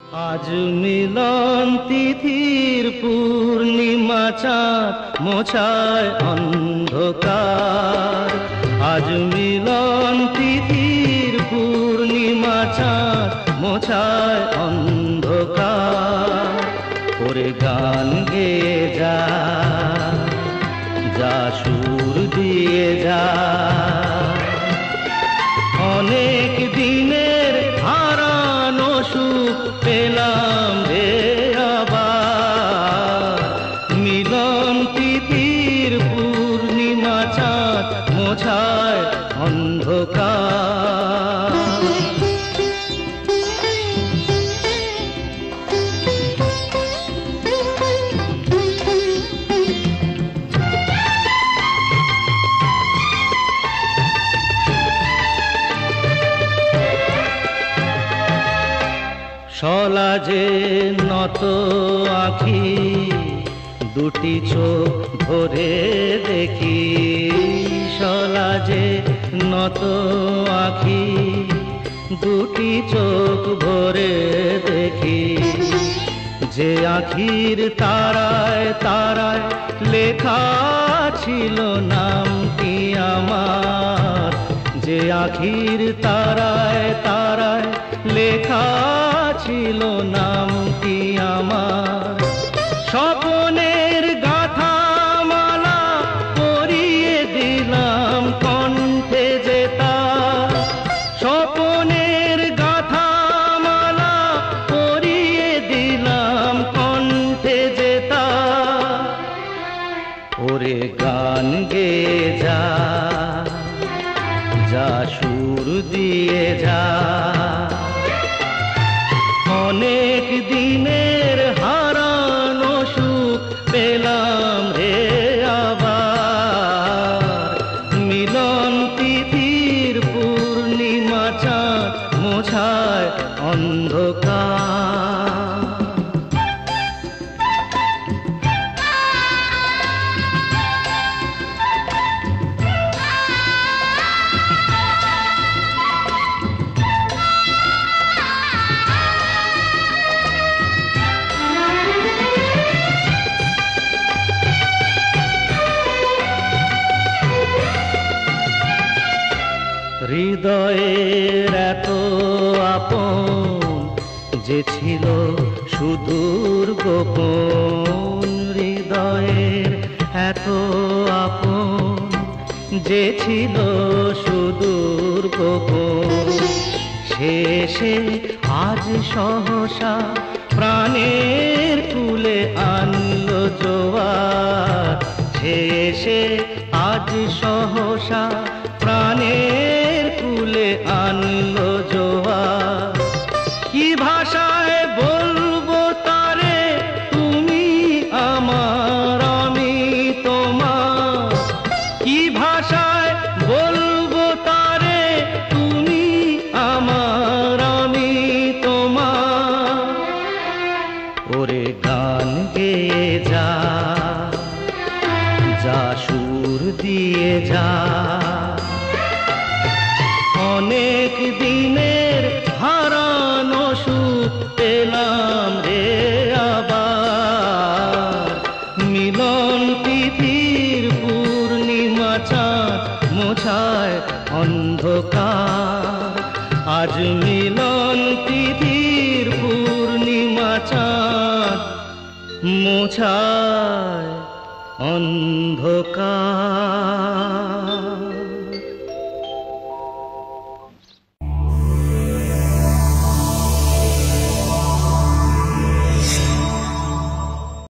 আজ মিলন তিথির পূর্ণিমা চাঁদ মোছায় অন্ধকার। আজ মিলন তিথির পূর্ণিমা চাঁদ মোছায় অন্ধকার। ওরে গান গেয়ে যা, যা সুর দিয়ে যা, অনেক দিনের হারানো সুখ পেলাম রে আবার। মিলন তিথির পূর্ণিমা চাঁদ মোছায় অন্ধকার। সলাজে নত আঁখি দুটি চোখ ভরে দেখি। সলাজে নত আঁখি দুটি চোখ ভরে দেখি। যে আঁখির তারায় তারায় লেখা ছিল নামটি আমার। যে আঁখির তারায় তারায় লেখা ছিল নামটি আমার। স্বপনের গাথা মালা পরিয়ে দিলাম কণ্ঠে যেতা। স্বপনের গাথা মালা পরিয়ে দিলাম কণ্ঠে যেতা। ওরে গান গেয়ে যা, যা সুর দিয়ে যা, অনেক দিনের হারানো সুখ পেলাম রে আবার। মিলন তিথির পূর্ণিমা চাঁদ মোছায় অন্ধকার। হৃদয়ের এত আপন যে ছিল সুদূর গোপন। হৃদয়ের এত আপন যে ছিল সুদূর গোপন। শেষে আজ সহসা প্রাণের কুলে আনলো জোয়ার। শেষে আজ সহসা প্রাণের কুলে আনলো জোয়ার। কি ভাষায় বলবো তারে তুমি আমার আমি তোমার। কি ভাষায় বলবো তারে তুমি আমার আমি তোমার। ওরে গান গেয়ে যা, যা সুর দিয়ে যা, অনেক দিনের হারানো সুখ পেলাম রে আবার। মিলন তিথির পূর্ণিমা চাঁদ মোছায় অন্ধকার। আজ মিলন তিথির পূর্ণিমা চাঁদ মোছায় অন্ধকার।